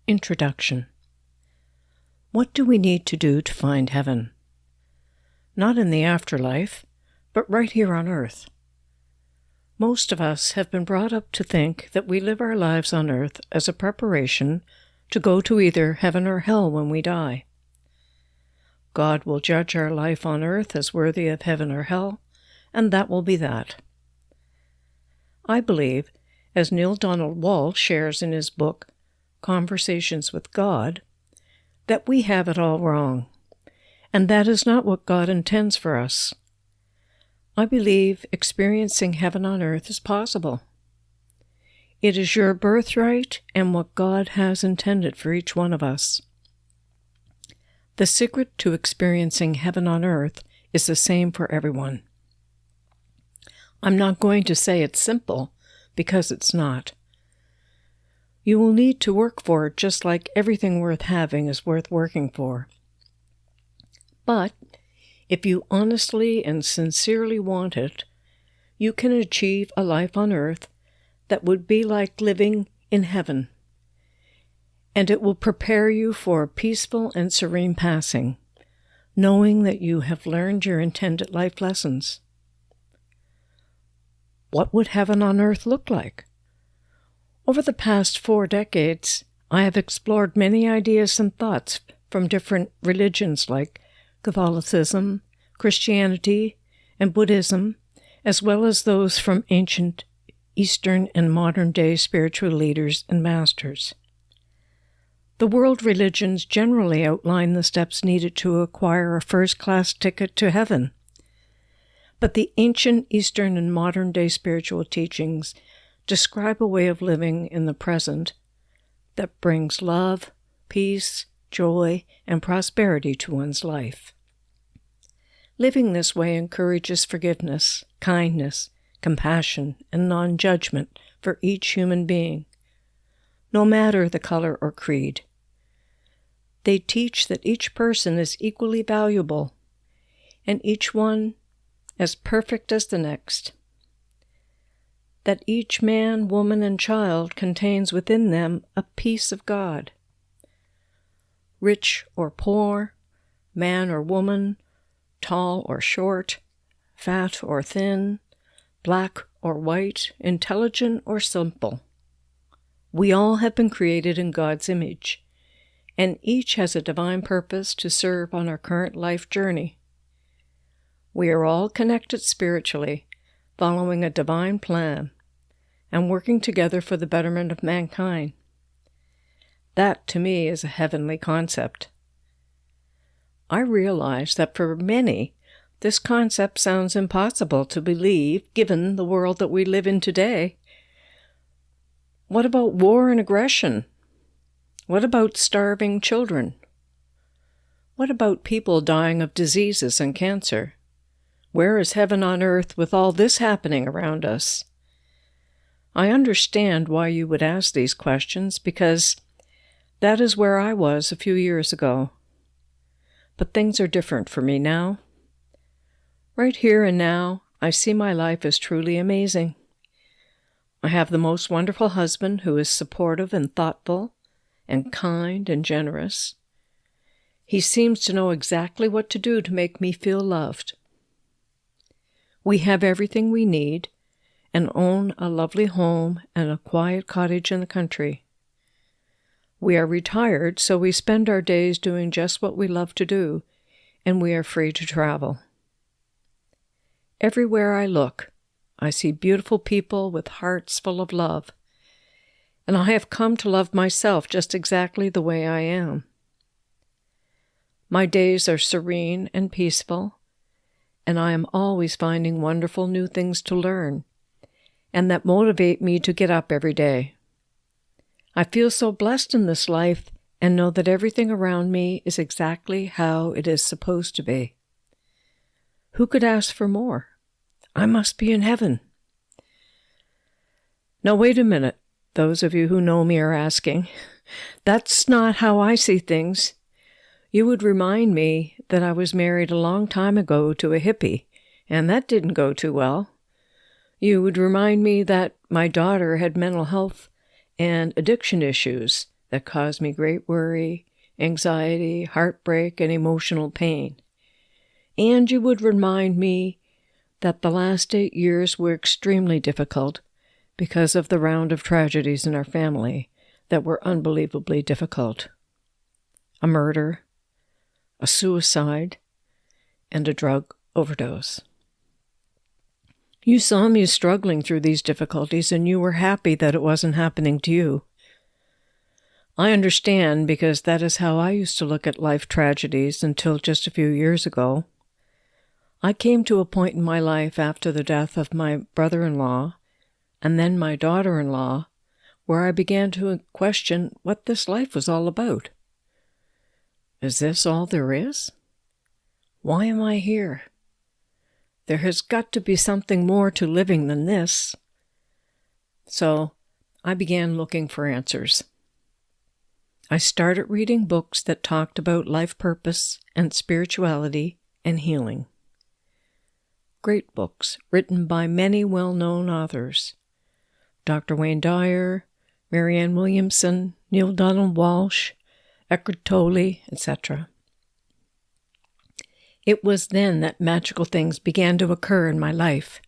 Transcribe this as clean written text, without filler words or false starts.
Introduction. What do we need to do to find heaven? Not in the afterlife, but right here on earth. Most of us have been brought up to think that we live our lives on earth as a preparation to go to either heaven or hell when we die. God will judge our life on earth as worthy of heaven or hell, and that will be that. I believe, as Neil Donald Walsch shares in his book, Conversations with God, that we have it all wrong, and that is not what God intends for us. I believe experiencing heaven on earth is possible. It is your birthright and what God has intended for each one of us. The secret to experiencing heaven on earth is the same for everyone. I'm not going to say it's simple, because it's not. You will need to work for it just like everything worth having is worth working for. But if you honestly and sincerely want it, you can achieve a life on earth that would be like living in heaven, and it will prepare you for a peaceful and serene passing, knowing that you have learned your intended life lessons. What would heaven on earth look like? Over the past 4 decades, I have explored many ideas and thoughts from different religions like Catholicism, Christianity, and Buddhism, as well as those from ancient Eastern and modern-day spiritual leaders and masters. The world religions generally outline the steps needed to acquire a first-class ticket to heaven. But the ancient Eastern and modern-day spiritual teachings describe a way of living in the present that brings love, peace, joy, and prosperity to one's life. Living this way encourages forgiveness, kindness, compassion, and non-judgment for each human being, no matter the color or creed. They teach that each person is equally valuable, and each one as perfect as the next. That each man, woman, and child contains within them a piece of God. Rich or poor, man or woman, tall or short, fat or thin, black or white, intelligent or simple. We all have been created in God's image, and each has a divine purpose to serve on our current life journey. We are all connected spiritually, following a divine plan, and working together for the betterment of mankind. That, to me, is a heavenly concept. I realize that for many, this concept sounds impossible to believe, given the world that we live in today. What about war and aggression? What about starving children? What about people dying of diseases and cancer? Where is heaven on earth with all this happening around us? I understand why you would ask these questions, because that is where I was a few years ago. But things are different for me now. Right here and now, I see my life as truly amazing. I have the most wonderful husband who is supportive and thoughtful and kind and generous. He seems to know exactly what to do to make me feel loved. We have everything we need and own a lovely home and a quiet cottage in the country. We are retired, so we spend our days doing just what we love to do, and we are free to travel. Everywhere I look, I see beautiful people with hearts full of love, and I have come to love myself just exactly the way I am. My days are serene and peaceful, and I am always finding wonderful new things to learn, and that motivate me to get up every day. I feel so blessed in this life and know that everything around me is exactly how it is supposed to be. Who could ask for more? I must be in heaven. Now wait a minute, those of you who know me are asking. That's not how I see things. You would remind me that I was married a long time ago to a hippie, and that didn't go too well. You would remind me that my daughter had mental health and addiction issues, that caused me great worry, anxiety, heartbreak, and emotional pain. And you would remind me that the last 8 years were extremely difficult because of the round of tragedies in our family that were unbelievably difficult. A murder, a suicide, and a drug overdose. You saw me struggling through these difficulties, and you were happy that it wasn't happening to you. I understand, because that is how I used to look at life tragedies until just a few years ago. I came to a point in my life after the death of my brother-in-law and then my daughter-in-law where I began to question what this life was all about. Is this all there is? Why am I here? There has got to be something more to living than this. So I began looking for answers. I started reading books that talked about life purpose and spirituality and healing. Great books written by many well-known authors. Dr. Wayne Dyer, Marianne Williamson, Neil Donald Walsh, Eckhart Tolle, etc. It was then that magical things began to occur in my life.